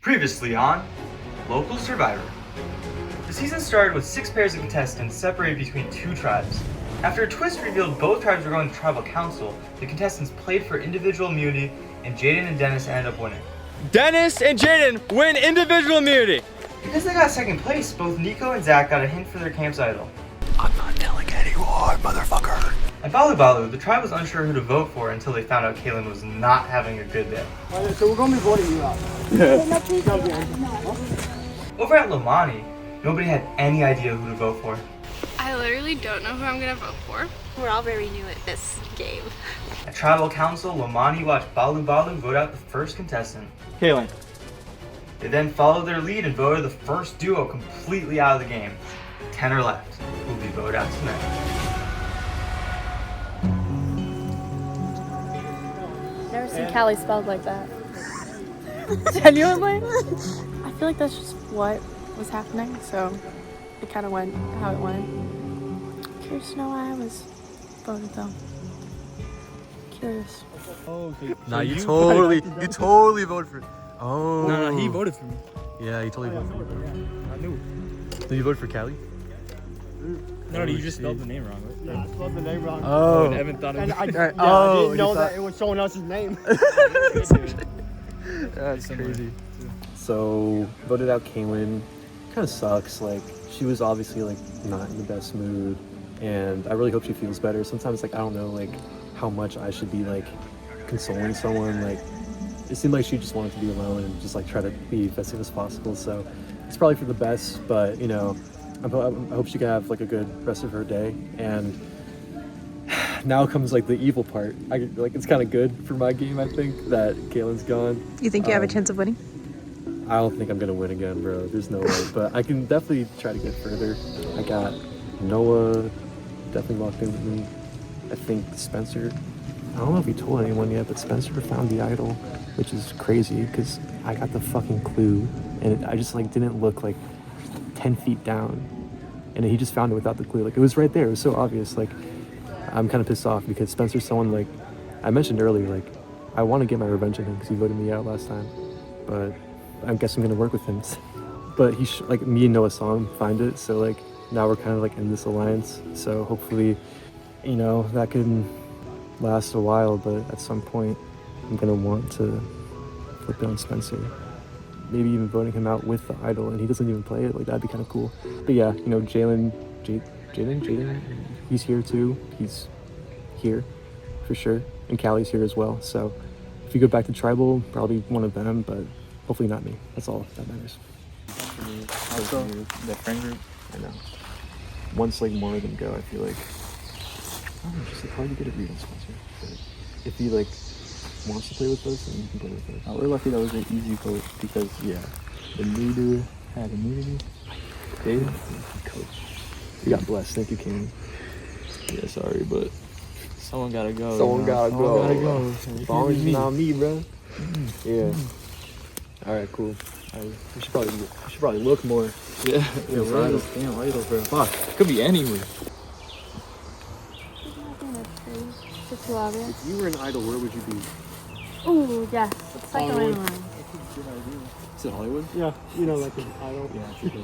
Previously on Local Survivor. The season started with 6 pairs of contestants separated between 2 tribes. After a twist revealed both tribes were going to tribal council, the contestants played for individual immunity, and Jaden and Dennis ended up winning. Dennis and Jaden win individual immunity. Because they got second place, both Nico and Zach got a hint for their camp's idol. I'm not telling anyone, motherfucker. At Balu Balu, the tribe was unsure who to vote for until they found out Kaylin was not having a good day. So we're going to be voting you out. Over at Lomani, nobody had any idea who to vote for. I literally don't know who I'm gonna vote for. We're all very new at this game. At Tribal Council, Lomani watched Balu Balu vote out the first contestant. Kaylin. They then followed their lead and voted the first duo completely out of the game. 10 are left, who will be voted out tonight. Never seen Callie spelled like that. Genuinely? I feel like that's just what was happening, so it kind of went how it went. Curious to know why I was voted though. Curious. Oh, okay. Nah, you totally voted for it. Oh. No, he voted for me. Yeah, he totally voted for me. I knew. Did you vote for Callie? No, you just spelled the name wrong. Right? Yeah, I spelled the name wrong. Oh. And Evan thought it And was. I didn't know that it was someone else's name. That's crazy. So, voted out Kaylin. Kind of sucks. Like, she was obviously, like, not in the best mood. And I really hope she feels better. Sometimes, like, I don't know, like, how much I should be, like, consoling someone. Like, it seemed like she just wanted to be alone and just, like, try to be as safe as possible. So, it's probably for the best. But, you know, I hope she can have, like, a good rest of her day. And now comes, like, the evil part. It's kind of good for my game, I think, that Kaylin's gone. You think you have a chance of winning? I don't think I'm gonna win again, bro. There's no way. But I can definitely try to get further. I got Noah definitely locked in with me. I think Spencer. I don't know if he told anyone yet, but Spencer found the idol, which is crazy because I got the fucking clue, and I just like didn't look like 10 feet down, and he just found it without the clue. Like it was right there. It was so obvious. Like I'm kind of pissed off because Spencer's someone like I mentioned earlier. Like I want to get my revenge on him because he voted me out last time, but I guess I'm gonna work with him. But he like me and Noah saw him find it, so like now we're kind of like in this alliance. So hopefully, you know, that can last a while. But at some point, I'm gonna want to flip it on Spencer. Maybe even voting him out with the idol, and he doesn't even play it. Like that'd be kind of cool. But yeah, you know, Jaden, he's here too. He's here for sure, and Callie's here as well. So if you go back to tribal, probably one of them, but hopefully not me. That's all that matters. For me, also, the friend group, I know. Once like more of them go, I feel like I don't know, just like hard to get a read on Spencer. But if he like wants to play with us, then you can play with us. We're lucky that was an easy vote because the leader had immunity. Dave, Coach, you got blessed. Thank you, King. yeah, sorry, but someone gotta go. Someone gotta go. As long as it's not me, bro. Yeah. All right, cool. We should probably look more. Yeah, Damn idol, bro. Fuck. Could be anywhere. It's too obvious. If you were an idol, where would you be? Ooh, yes. Second Hollywood. in line. Is it Hollywood? Yeah, you know, like an idol. Yeah, true.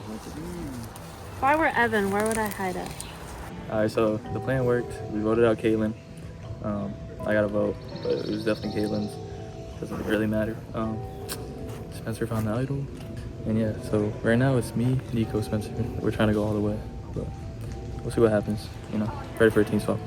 If I were Evan, where would I hide it? Alright, so the plan worked. We voted out Kaylin. I got a vote, but it was definitely Kaylin's. Doesn't really matter. Spencer found the idol. And yeah, so right now it's me, Nico, Spencer. We're trying to go all the way, but we'll see what happens. You know, ready for a team swap.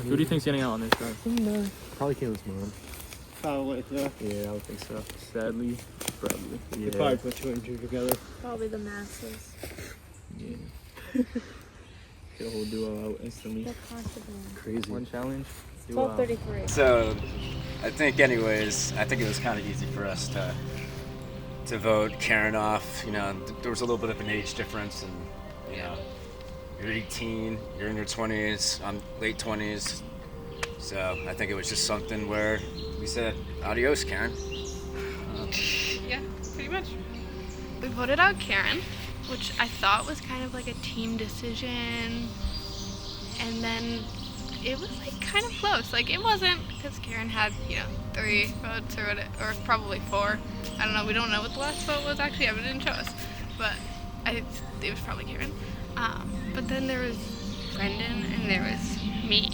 Who do you think's getting out on this drive? Probably Kayla's mom. Probably, yeah. Yeah, I would think so. Sadly, probably. Yeah. Probably put two and two together. Probably the masses. Yeah. Get a whole duo out instantly. The contraband. Crazy. One challenge. Duo out. 12:33. So, I think anyways, I think it was kind of easy for us to vote Karen off. You know, there was a little bit of an age difference, and you know, you're 18, you're in your 20s, I'm late 20s. So I think it was just something where we said, adios, Karen. Yeah, pretty much. We voted out Karen, which I thought was kind of like a team decision. And then it was like kind of close. Like it wasn't, because Karen had, 3 votes or probably 4. I don't know. We don't know what the last vote was actually. Evan didn't show us. But it was probably Karen. But then there was Brendan and there was me,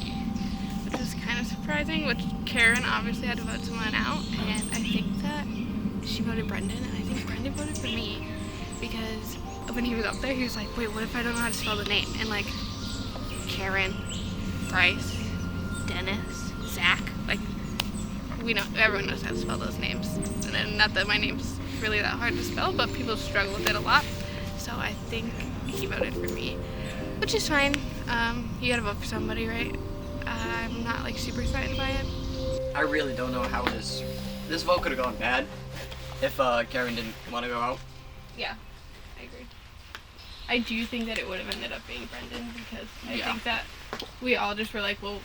which was kind of surprising, which Karen obviously had to vote someone out, and I think that she voted Brendan, and I think Brendan voted for me, because when he was up there, he was like, wait, what if I don't know how to spell the name? And like, Karen, Bryce, Dennis, Zach, like, everyone knows how to spell those names. And then, not that my name's really that hard to spell, but people struggle with it a lot, so I think he voted for me, which is fine. You gotta vote for somebody, right? I'm not like super excited by it. I really don't know how this vote could have gone bad if Karen didn't want to go out. Yeah, I agree. I do think that it would have ended up being Brendan, because I think that we all just were like, well,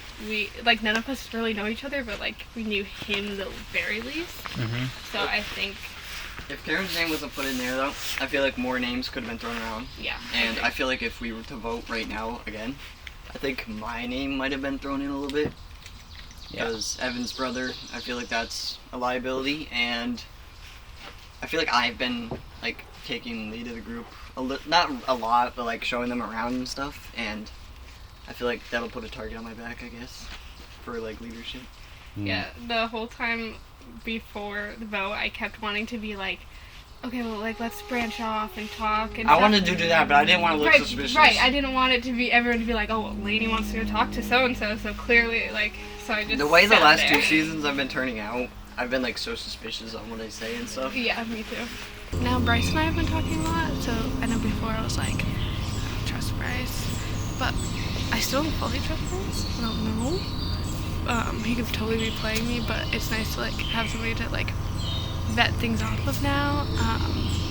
none of us really know each other, but like we knew him the very least. So I think if Karen's name wasn't put in there though, I feel like more names could have been thrown around. Yeah. And I feel like if we were to vote right now again, I think my name might have been thrown in a little bit. Because Evan's brother, I feel like that's a liability, and I feel like I've been like taking lead of the group not a lot, but like showing them around and stuff, and I feel like that'll put a target on my back, I guess, for like leadership. Yeah, the whole time before the vote, I kept wanting to be like, okay, well, like, let's branch off and talk and I wanted to do that, but I didn't want to look suspicious. Right, I didn't want it to be everyone to be like, oh, well, Lainey wants to go talk to so-and-so, so clearly, like, so I just the way the sat last there. 2 seasons I've been turning out, I've been, like, so suspicious on what I say and stuff. Yeah, me too. Now, Bryce and I have been talking a lot, so I know before I was like, I don't trust Bryce, but I still don't fully trust Bryce. I don't know. He could totally be playing me, but it's nice to, like, have somebody to, like, vet things off of now.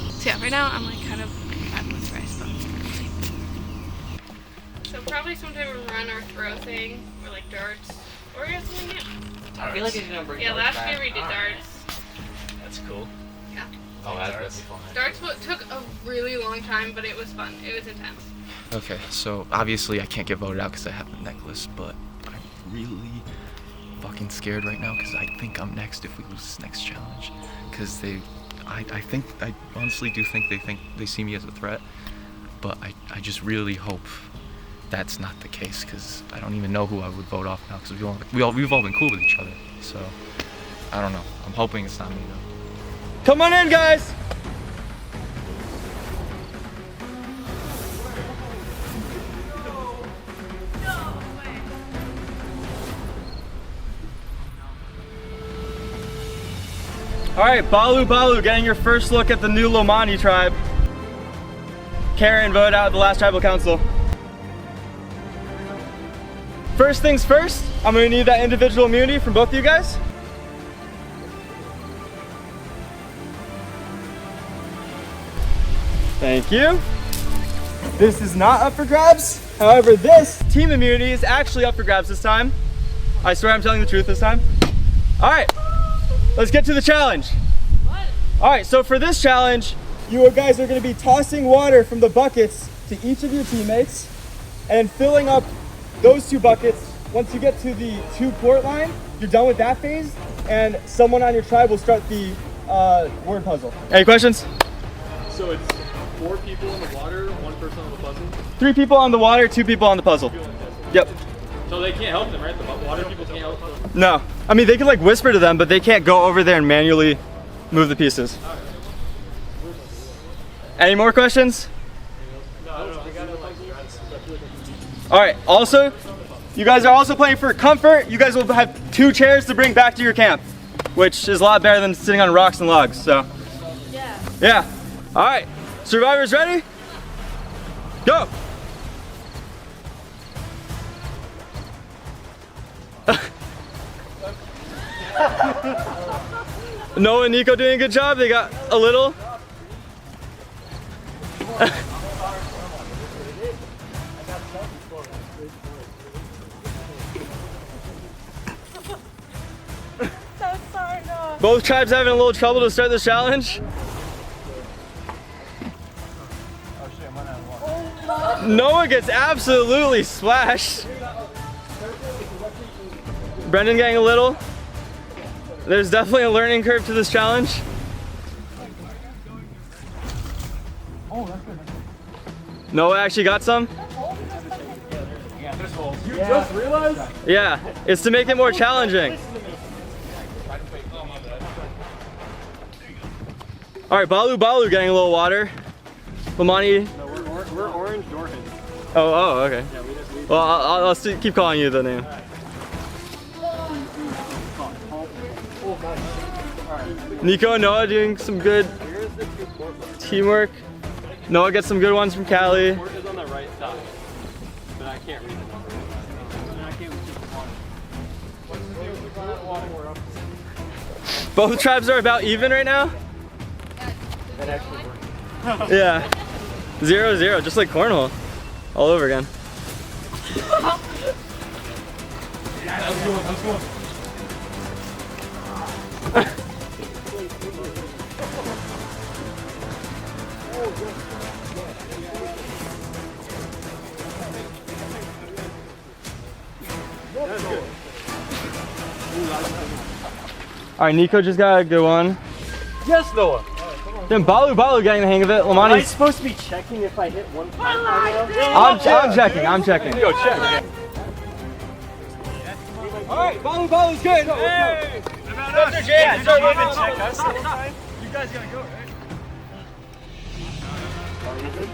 So yeah, right now I'm like kind of bad with Bryce, but we'll see. So probably sometime a run or throw thing, or like darts, or something new. I feel like he's gonna bring last back. year we did darts. That's cool. Yeah. Oh, that's fun. Darts took a really long time, but it was fun. It was intense. Okay, so obviously I can't get voted out because I have the necklace, but I'm really fucking scared right now because I think I'm next if we lose this next challenge. Because I honestly do think they see me as a threat, but I just really hope that's not the case, because I don't even know who I would vote off now, because we've all been cool with each other, so I don't know. I'm hoping it's not me though. Come on in, guys. All right, Balu Balu, getting your first look at the new Lomani tribe. Karen voted out at the last tribal council. First things first, I'm gonna need that individual immunity from both of you guys. Thank you. This is not up for grabs. However, this team immunity is actually up for grabs this time. I swear I'm telling the truth this time. All right. Let's get to the challenge. What? All right, so for this challenge, you guys are gonna be tossing water from the buckets to each of your teammates and filling up those 2 buckets. Once you get to the 2-quart line, you're done with that phase, and someone on your tribe will start the word puzzle. Any questions? So it's 4 people in the water, 1 person on the puzzle? 3 people on the water, 2 people on the puzzle. Yep. So they can't help them, right? The water people can't help them? No. I mean, they can like whisper to them, but they can't go over there and manually move the pieces. Any more questions? No, I don't know. All right, also, You guys are also playing for comfort. You guys will have 2 chairs to bring back to your camp, which is a lot better than sitting on rocks and logs, so. Yeah. All right, survivors ready? Go. Noah and Nico doing a good job. They got a little. Both tribes having a little trouble to start this challenge. Noah gets absolutely splashed. Brendan getting a little. There's definitely a learning curve to this challenge. Noah actually got some. You just realized? Yeah, it's to make it more challenging. All right, Balu Balu getting a little water. Lomani. No, we're orange Dorhan. Oh, okay. Well, I'll keep calling you the name. Nico and Noah doing some good teamwork. Noah gets some good ones from Cali. Port is on the right side, but I can't read the number. Both tribes are about even right now. That actually works. Yeah. 0-0, just like cornhole. All over again. All right, Nico just got a good one. Yes, Noah. Then Balu Balu getting the hang of it. Am I Lomani's. supposed to be checking if I hit one time? I'm checking. Yo, check. All right, Balu Balu's good. Hey! That's James. You guys gotta go, right?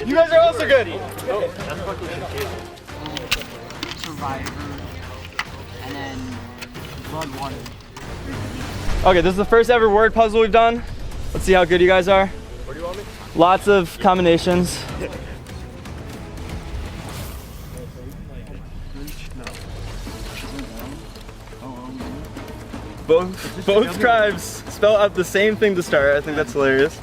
You guys are also good. Survivor, and then Blood Water. Okay, this is the first ever word puzzle we've done. Let's see how good you guys are. Where do you want me? Lots of combinations. Both tribes spell out the same thing to start. I think that's hilarious.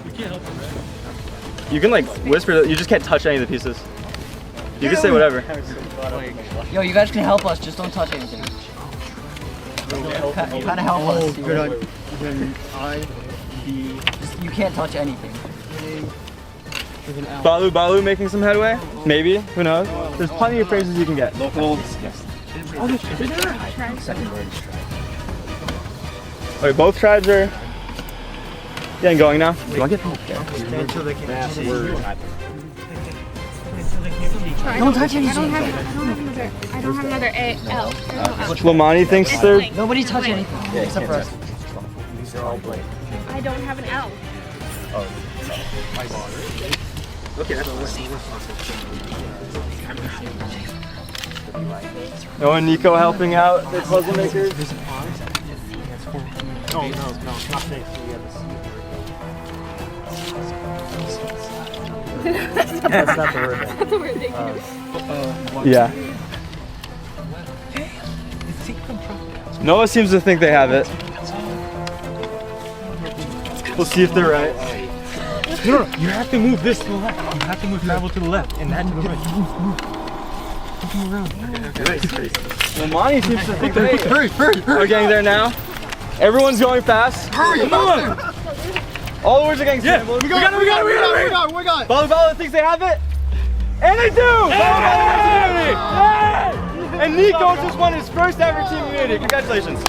You can't help it, right? You can like whisper, you just can't touch any of the pieces. You can say whatever. Yo, you guys can help us, just don't touch anything. Kind of help us. Good on I, B. You can't touch anything. Balu Balu making some headway? Maybe, who knows? There's plenty of phrases you can get. Local. Okay, both tribes are getting going now. Do I get help? Don't touch anything. I don't have another L. Lomani thinks they're. Nobody touch anything except for us. These are all blank. I don't have an L. Okay, that's Noah and Nico helping out the puzzle makers. No, not thanks. That's not the word. That's a word, thank you. Yeah. Noah seems to think they have it. We'll see if they're right. No, you have to move this to the left. You have to move travel to the left and that to the right. Move. Move around. Lomani seems to think they are getting there now. Everyone's going fast. Hurry, come on! All the words are getting scrambled. We got it! Balu Balu thinks they have it. And they do! Yay! Yay! And Nico just won his first ever team immunity. Congratulations.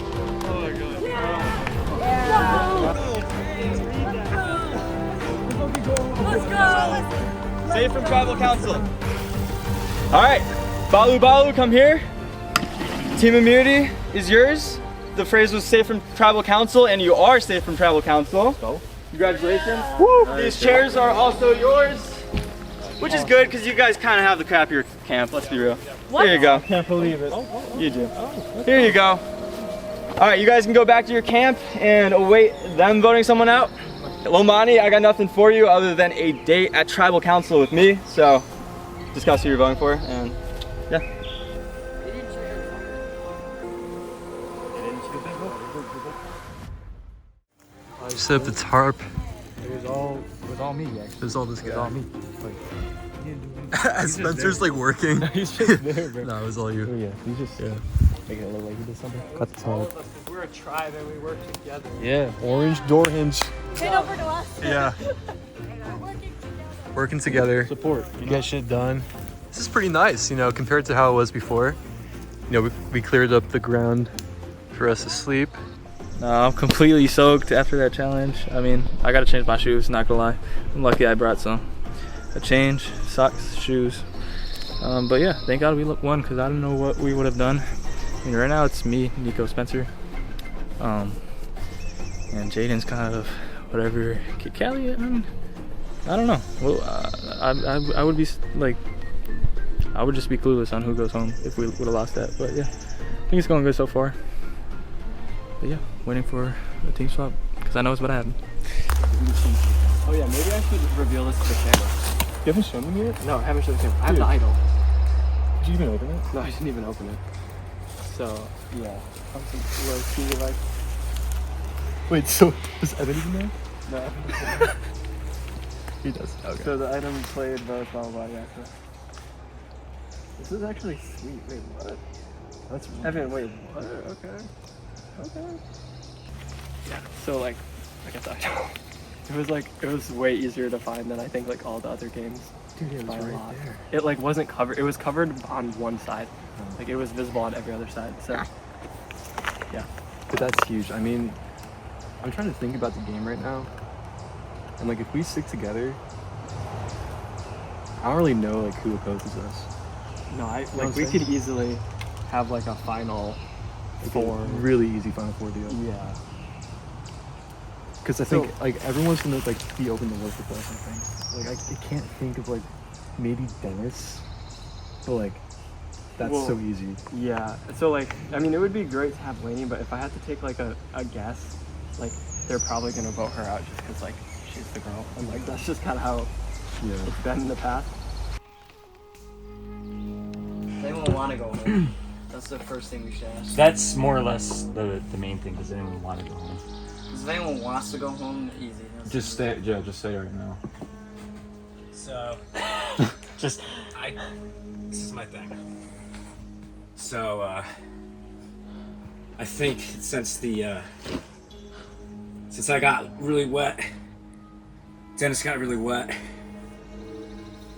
Let's go! Safe from tribal council. All right, Balu Balu, come here. Team immunity is yours. The phrase was safe from tribal council, and you are safe from tribal council. Go. Congratulations. Woo. These chairs are also yours. which is good because you guys kind of have the crappier camp. Let's be real. What? Here you go. Can't believe it. You do. Here you go. All right, you guys can go back to your camp and await them voting someone out. Lomani, I got nothing for you other than a date at tribal council with me. So discuss who you're voting for, and yeah. Set up the tarp. It was all me, actually. It was all this guy. It was all me. As Spencer's like working. He's just there, bro. No, it was all you. Oh, yeah, he's just making it look like he did something. Cut the tarp. We're a tribe and we work together. Yeah, orange door hinge. Turn over to us. Yeah. Working together. Support. You get shit done. This is pretty nice, you know, compared to how it was before. You know, we cleared up the ground for us to sleep. No, I'm completely soaked after that challenge. I mean, I gotta change my shoes, not gonna lie. I'm lucky I brought some. A change, socks, shoes. But yeah, thank God we won because I don't know what we would have done. I mean, right now it's me, Nico, Spencer. And Jaden's kind of whatever. Callie, I mean, I don't know. Well, I would be like, I would just be clueless on who goes home if we would have lost that. But yeah, I think it's going good so far. But yeah, waiting for a team swap because I know it's about to happen. Oh yeah, maybe I should reveal this to the camera. You haven't shown them yet? No, I haven't shown the camera. I have the idol. Did you even open it? No, I didn't even open it. So yeah, I'm some low key like. Wait, so does Evan even know? No. He does. Okay. So the item played both, blah blah blah. Yeah. So. This is actually sweet. Wait, what? That's Evan, wait, what? Okay. Okay. Yeah. So like I guess it was way easier to find than I think like all the other games. Dude, it was by a right lot. there. It like wasn't covered. It was covered on one side. Like it was visible on every other side. So yeah. But that's huge. I mean, I'm trying to think about the game right now. And like if we stick together, I don't really know like who opposes us. No, know what like I'm we saying? could easily have like a final Like, four. a really easy Final Four deal. Yeah. Because I think like everyone's gonna like be open to work with us. I think. Like I can't think of like maybe Dennis, but like that's Well, so easy. Yeah. So like I mean it would be great to have Lainey, but if I had to take like a guess, like they're probably gonna vote her out just because like she's the girl. And like that's just kinda how Yeah. it's been in the past. Does anyone want to go home? That's the first thing we should ask. That's more or less the main thing. Does anyone want to go home? If anyone wants to go home, easy. Just stay. Yeah, just stay right now. So, Just this is my thing. So, I think since I got really wet, Dennis got really wet,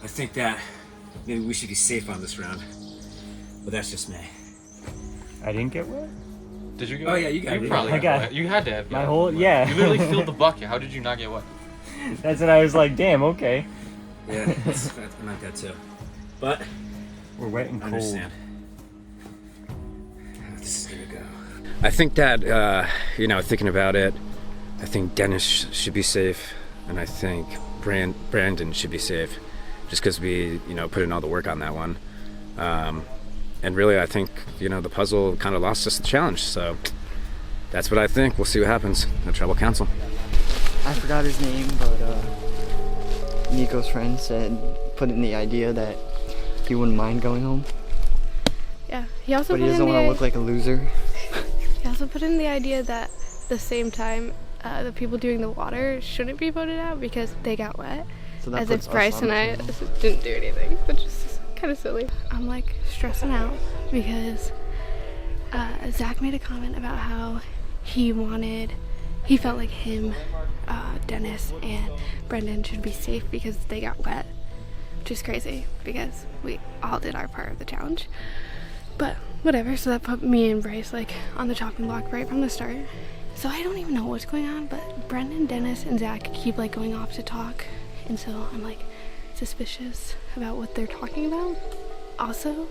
I think that maybe we should be safe on this round. But that's just me. I didn't get wet. Did you get Oh wet? yeah, you got You it. probably I got got- wet. You had to have My gotten whole wet. yeah. You literally filled the bucket. How did you not get wet? That's when I was like, damn, okay. Yeah, that's I like that too. But We're wet and I cold. understand. How this is gonna go. I think that thinking about it, I think Dennis should be safe, and I think Brandon should be safe, just because we put in all the work on that one. And really, I think the puzzle kind of lost us the challenge. So that's what I think. We'll see what happens at Tribal Council. I forgot his name, but Nico's friend put in the idea that he wouldn't mind going home, Yeah. He also but he put doesn't in want to the look like a loser. he also put in the idea that the same time the people doing the water shouldn't be voted out because they got wet. So that As puts if us Bryce on and the I channel. didn't do anything, which is kind of silly. I'm like stressing out because Zach made a comment about how he felt like him, Dennis, and Brendan should be safe because they got wet, which is crazy because we all did our part of the challenge. But whatever, so that put me and Bryce like on the chopping block right from the start. So I don't even know what's going on, but Brendan, Dennis, and Zach keep like going off to talk, and so I'm like suspicious about what they're talking about. Also,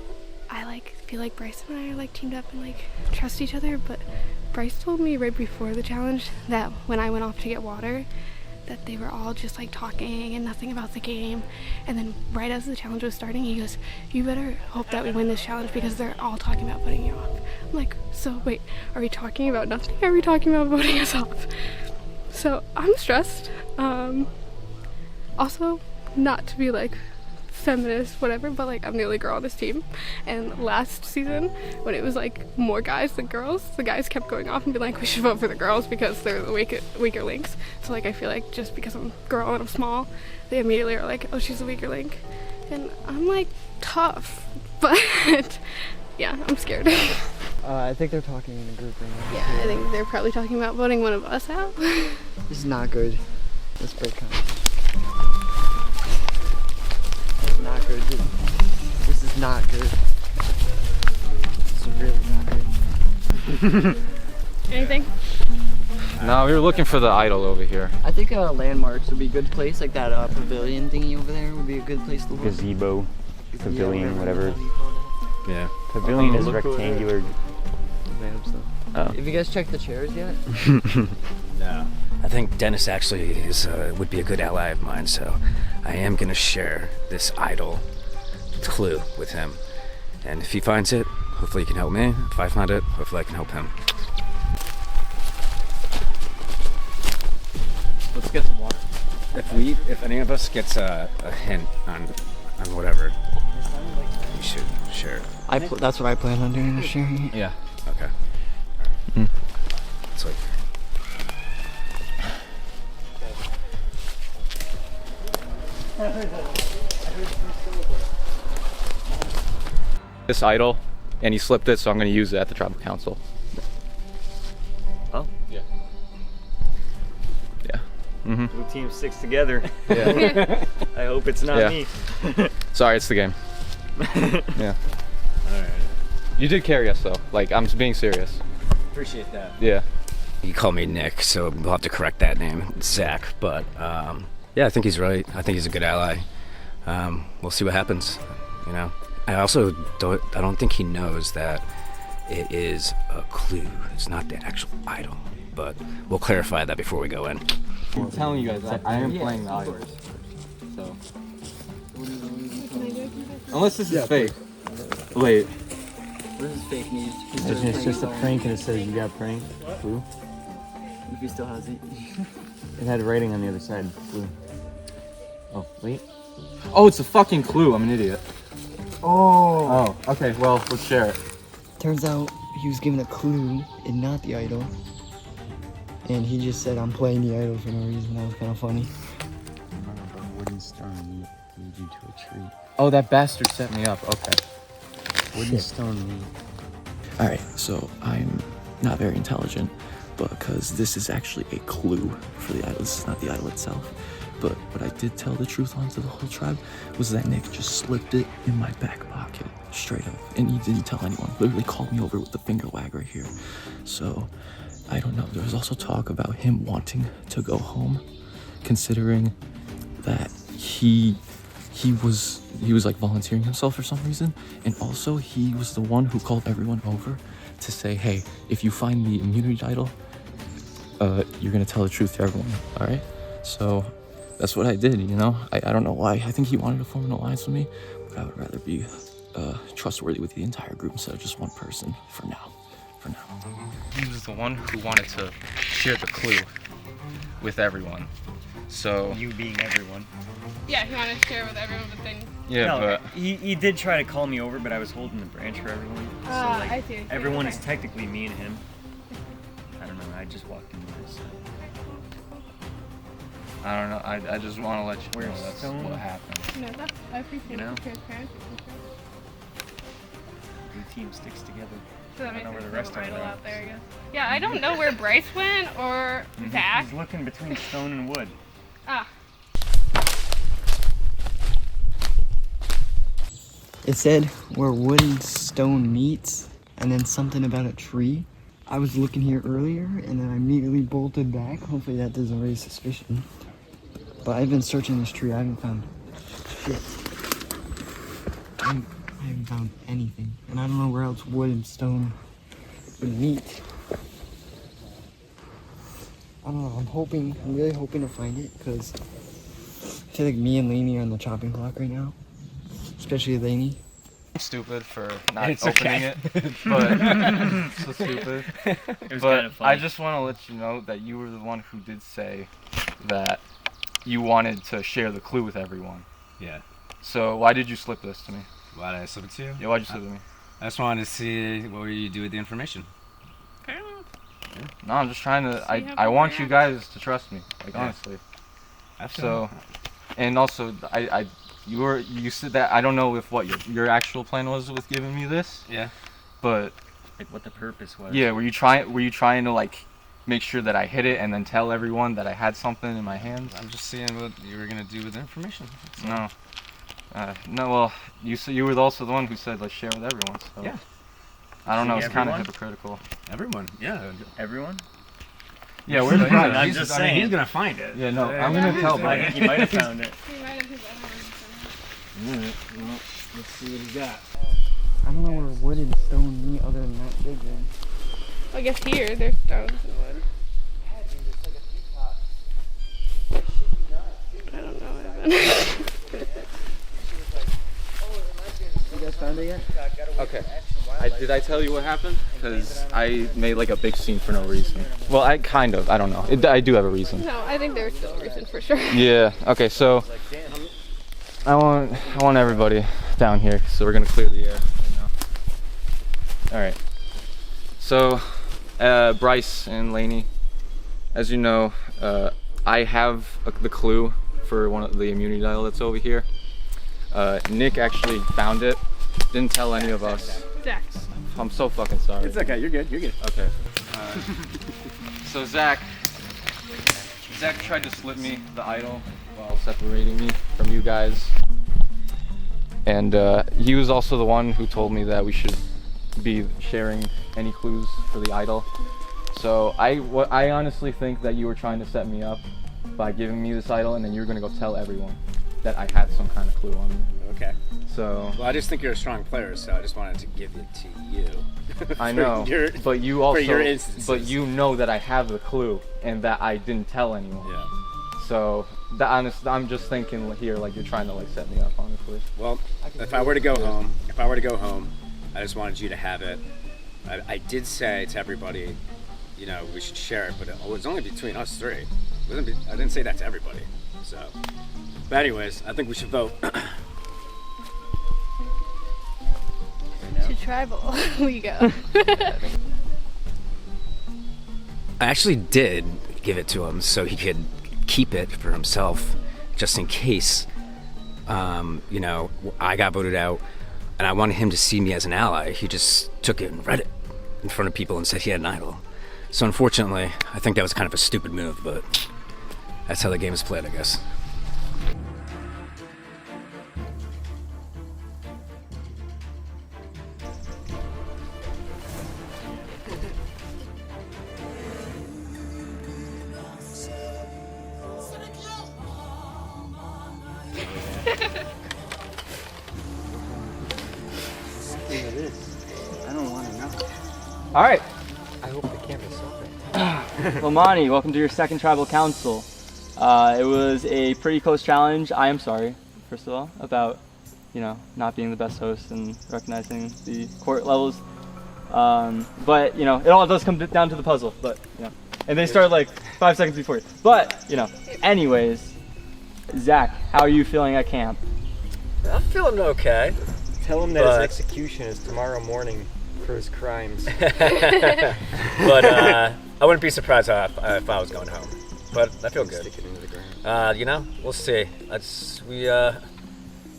I like feel like Bryce and I are like teamed up and like trust each other, but Bryce told me right before the challenge that when I went off to get water that they were all just like talking and nothing about the game. And then right as the challenge was starting, he goes, "You better hope that we win this challenge because they're all talking about putting you off." I'm like, so wait, are we talking about nothing? Are we talking about voting us off? So I'm stressed. Also, not to be like feminist, whatever, but like I'm the only girl on this team. And last season, when it was like more guys than girls, the guys kept going off and being like, we should vote for the girls because they're the weaker links. So like I feel like just because I'm a girl and I'm small, they immediately are like, oh, she's a weaker link. And I'm like tough, but yeah, I'm scared. I think they're talking in a group right now. Yeah, I think they're probably talking about voting one of us out. This is not good. Let's break up. Not good, dude. This is not good. This is really not good. Anything? No, we were looking for the idol over here. I think landmarks would be a good place, like that pavilion thingy over there would be a good place to look. Gazebo, pavilion, whatever. Yeah. Pavilion is rectangular. Oh. Have you guys checked the chairs yet? No. I think Dennis actually would be a good ally of mine, so I am gonna share this idol clue with him. And if he finds it, hopefully he can help me. If I find it, hopefully I can help him. Let's get some water. If any of us gets a hint on whatever, we should share it. That's what I plan on doing, is sharing it. Yeah. Okay. It's like. This idol, and he slipped it, so I'm going to use it at the tribal council. Oh? Yeah. Yeah. Mm-hmm. Blue team sticks together. Yeah. I hope it's not me. Sorry, it's the game. Yeah. Alright. You did carry us, though. Like, I'm being serious. Appreciate that. Yeah. You call me Nick, so we'll have to correct that name, Zach. But yeah, I think he's right. I think he's a good ally. We'll see what happens. You know, I also don't think he knows that it is a clue. It's not the actual idol. But we'll clarify that before we go in. I'm telling you guys, I am playing the idol. So. Unless this is fake. Wait. This is fake news. It's just a prank and it says you got pranked. Blue. If he still has it. It had writing on the other side. Blue. Oh, wait. Oh, it's a fucking clue. I'm an idiot. Oh. Oh, okay. Well, let's share it. Turns out he was given a clue and not the idol. And he just said, I'm playing the idol for no reason. That was kind of funny. A wooden stone lead you to a tree. Oh, that bastard set me up. Okay. Wooden stone lead. Alright, so I'm not very intelligent, but because this is actually a clue for the idol. This is not the idol itself. But what I did tell the truth on to the whole tribe was that Nick just slipped it in my back pocket, straight up. And he didn't tell anyone. Literally called me over with the finger wag right here. So, I don't know. There was also talk about him wanting to go home, considering that he was like volunteering himself for some reason. And also he was the one who called everyone over to say, hey, if you find the immunity idol, you're gonna tell the truth to everyone, all right? So that's what I did, you know? I don't know why. I think he wanted to form an alliance with me, but I would rather be trustworthy with the entire group instead of just one person for now. He was the one who wanted to share the clue with everyone. So You being everyone. Yeah, he wanted to share with everyone, but then. yeah, No, but he did try to call me over, but I was holding the branch for everyone. So like I see. everyone Okay. is technically me and him. I don't know. I just walked in there. So. I don't know. I just want to let you know Where's that's Stone? what happened. No, that's, I appreciate You know? the transparency. The team sticks together. So that I makes don't know sense where the for rest of idol it out there, I guess. Yeah, I don't know where Bryce went or Zach. He's looking between stone and wood. Ah. It said where wood and stone meets, and then something about a tree. I was looking here earlier, and then I immediately bolted back. Hopefully that doesn't raise suspicion. But I've been searching this tree. I haven't found shit. I haven't found anything. And I don't know where else wood and stone would meet. I don't know. I'm really hoping to find it because I feel like me and Lainey are on the chopping block right now, especially Lainey. I'm stupid for not It's opening okay. it, but so stupid. It was But kind of funny. I just want to let you know that you were the one who did say that you wanted to share the clue with everyone. Yeah. So why did you slip this to me? Why did I slip it to you? Yeah, why'd you slip it to me? I just wanted to see what you do with the information. No, I'm just trying to. how I want you people guys to trust me, like Yeah. honestly. Absolutely. So, and also, you said that I don't know if what your actual plan was with giving me this. Yeah. But Like what the purpose was. yeah, were you trying to like make sure that I hit it and then tell everyone that I had something in my hands? I'm just seeing what you were gonna do with the information. That's all. No. No. Well, you were also the one who said let's share with everyone. So. Yeah. I don't know. See It's kind of everyone? hypocritical. Everyone. Yeah. Everyone? Yeah, where's He's- Brian? I'm he's- just I mean, saying. he's gonna find it. Yeah, no, I'm gonna tell I Brian. think he might have found it. He might have his other one. Let's see what he's got. I don't know where wood and stone meet other than that big one. I guess here there's stones and wood. I don't know, Evan. You guys found it yet? Okay. Did I tell you what happened? Because I made like a big scene for no reason. Well, I don't know. I do have a reason. No, I think there's still a reason for sure. Yeah. Okay. So I want everybody down here. So we're gonna clear the air right now. All right. So Bryce and Lainey, as you know, I have the clue for one of the immunity dial that's over here. Nick actually found it. Didn't tell any of us. Zach. I'm so fucking sorry. It's okay. You're good. You're good. Okay. So Zach tried to slip me the idol while separating me from you guys, and he was also the one who told me that we should be sharing any clues for the idol. So I honestly think that you were trying to set me up by giving me this idol, and then you were gonna go tell everyone that I had some kind of clue on me. Okay. So Well, I just think you're a strong player, so I just wanted to give it to you. I For know, your- but you also, for your instances. but you know that I have the clue and that I didn't tell anyone. Yeah. So I'm just thinking here like you're trying to like set me up, honestly. Well, if I were to go home, I just wanted you to have it. I did say to everybody, you know, we should share it, but it was only between us three. I didn't say that to everybody. So, but anyways, I think we should vote. To tribal we go. I actually did give it to him so he could keep it for himself, just in case, you know, I got voted out, and I wanted him to see me as an ally. He just took it and read it in front of people and said he had an idol. So unfortunately, I think that was kind of a stupid move, but that's how the game is played, I guess. I don't want to know. All right. I hope the camera's open. Lomani, welcome to your second tribal council. It was a pretty close challenge. I am sorry, first of all, about not being the best host and recognizing the court levels. But it all does come down to the puzzle. But and they started like 5 seconds before you. But anyways, Zach, how are you feeling at camp? I'm feeling okay. Tell him that his execution is tomorrow morning for his crimes. But I wouldn't be surprised if I was going home. But I feel good. Stick it into the ground. We'll see.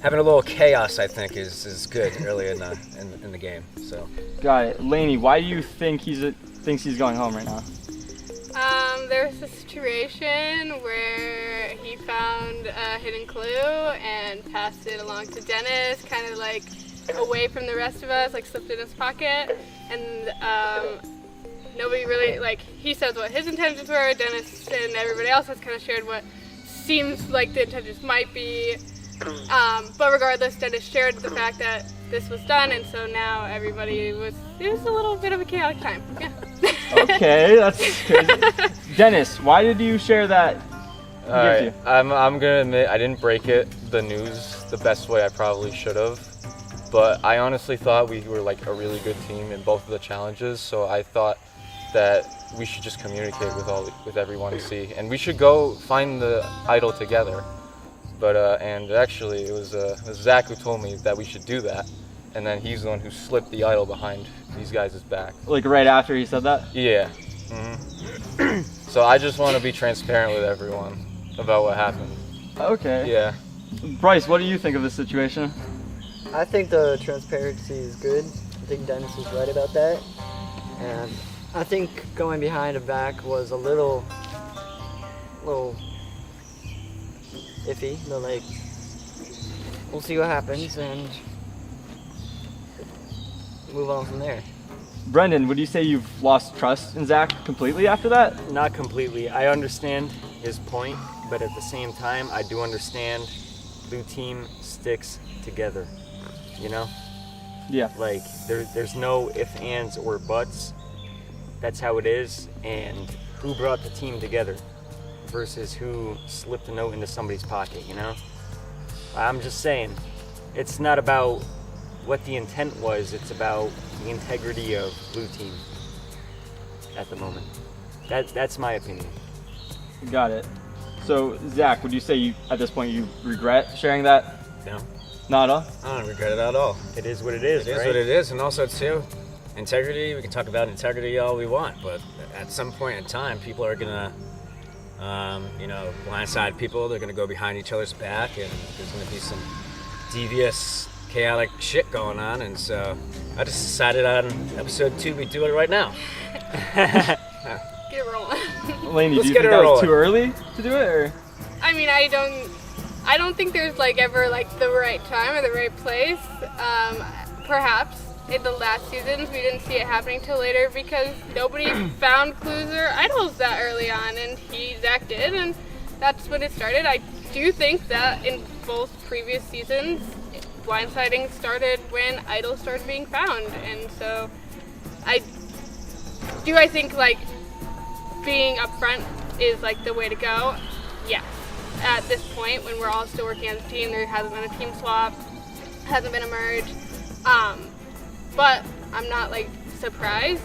Having a little chaos, I think, is good early in the game. So. Got it. Lainey, why do you think thinks he's going home right now? There was a situation where he found a hidden clue and passed it along to Dennis, kind of like away from the rest of us, like slipped in his pocket, and nobody really, he says what his intentions were. Dennis and everybody else has kind of shared what seems like the intentions might be. But regardless, Dennis shared the fact that this was done, and so now it was a little bit of a chaotic time. Yeah. Okay, that's crazy. Dennis, why did you share that? Alright, I'm gonna admit I didn't break the news the best way I probably should have. But I honestly thought we were like a really good team in both of the challenges, so I thought that we should just communicate with everyone and see, and we should go find the idol together. But and actually it was Zach who told me that we should do that, and then he's the one who slipped the idol behind these guys' back. Like right after he said that? Yeah. So I just want to be transparent with everyone about what happened. Okay. Yeah. Bryce, what do you think of this situation? I think the transparency is good. I think Dennis is right about that. And I think going behind the back was a little iffy, but like, we'll see what happens and move on from there. Brendan, would you say you've lost trust in Zach completely after that? Not completely. I understand his point, but at the same time, I do understand blue team sticks together. You know? Yeah. Like, there's no ifs, ands, or buts. That's how it is. And who brought the team together versus who slipped a note into somebody's pocket, you know? I'm just saying, it's not about what the intent was, it's about the integrity of blue team at the moment. That's my opinion. Got it. So, Zach, would you say at this point you regret sharing that? No. Not at all? I don't regret it at all. It is what it is, It is right? what it is, and also too, integrity. We can talk about integrity all we want, but at some point in time, people are gonna, blindside people. They're gonna go behind each other's back, and there's gonna be some devious, chaotic shit going on. And so, I just decided on episode 2 we do it right now. Get it rolling. Lainey, Let's do you get think it that was rolling. too early to do it, or? I mean, I don't think there's like ever like the right time or the right place. Perhaps in the last seasons we didn't see it happening till later because nobody found clues or idols that early on, and Zach did, and that's when it started. I do think that in both previous seasons, blindsiding started when idols started being found, and so I think like being upfront is like the way to go. Yes. At this point, when we're all still working as a team, there hasn't been a team swap, hasn't been a merge, but I'm not like surprised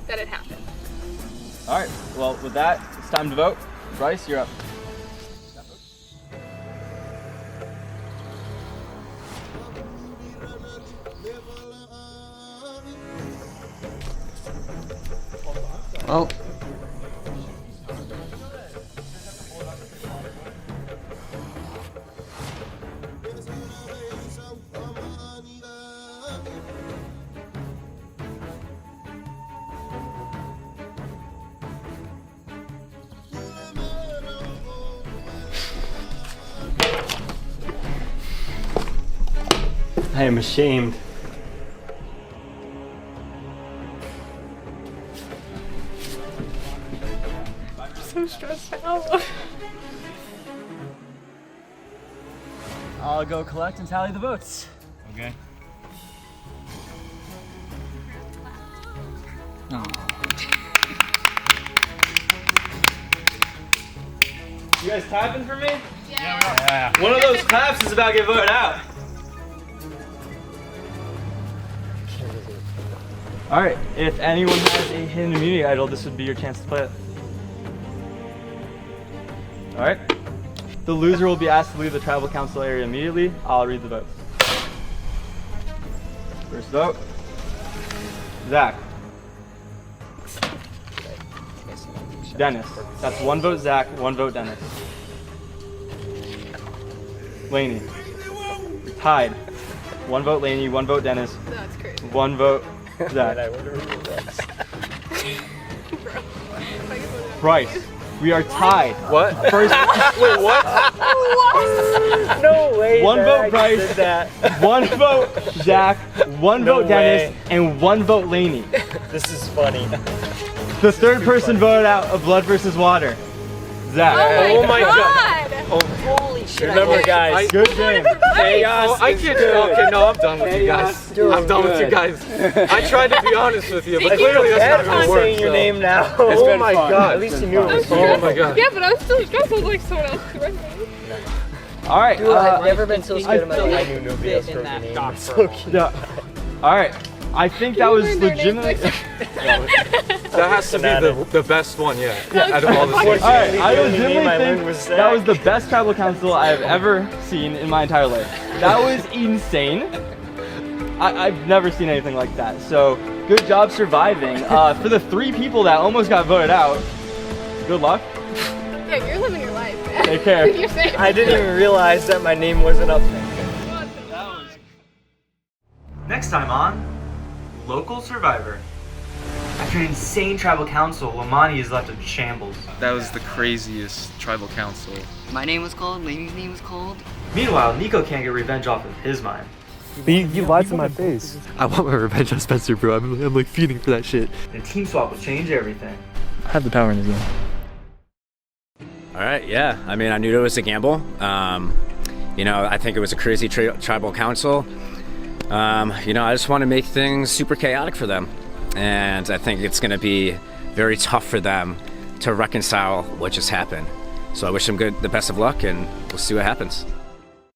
that it happened. All right. Well, with that, it's time to vote. Bryce, you're up. Oh. I am ashamed. I'm so stressed out. I'll go collect and tally the votes. Okay. You guys clapping for me? Yeah. One of those claps is about to get voted out. Alright, if anyone has a hidden immunity idol, this would be your chance to play it. Alright. The loser will be asked to leave the tribal council area immediately. I'll read the votes. First vote. Zach. Dennis. That's one vote Zach, one vote Dennis. Laney. You're tied. One vote Laney, one vote Dennis. That's crazy. One vote Zach. Bryce. We are tied. What? First. Wait, what? No way. One that vote I Bryce. did that. One vote Zach. One No vote Dennis. way. And one vote Laney. This is funny. The third person voted out of Blood versus Water. Zach. Oh my God. Holy shit! Remember, guys. Good game. Chaos. I can't. Okay, no, I'm done with you guys. I'm done with you guys. I tried to be honest with you, but clearly that's not gonna work. Saying your so. name now. Oh my god. At least you knew it was Oh my god. Yeah, but I was still stressed. I was like, someone else could write me. All right. Dude, I've never been so scared of my I life. knew nobody else wrote your name. Yeah. All right. I think that was legitimately. That has to be the best one yet. Out of all the All things. right. I legitimately name I learned think was that was the best tribal council I have ever seen in my entire life. That was insane. I've never seen anything like that. So good job surviving. For the 3 people that almost got voted out, good luck. Yeah, you're living your life, man. Take care. You're safe. I didn't even realize that my name wasn't up there. Next time on Local Survivor. After an insane tribal council, Lomani is left in shambles. That was the craziest tribal council. My name was called. Lainey's name was called. Meanwhile, Nico can't get revenge off of his mind. You lied to my face. I want my revenge on Spencer, bro. I'm like feeding for that shit. And team swap will change everything. I have the power in this game. All right, yeah. I mean, I knew it was a gamble. You know, I think it was a crazy tribal council. You know, I just want to make things super chaotic for them. And I think it's going to be very tough for them to reconcile what just happened. So I wish them the best of luck, and we'll see what happens.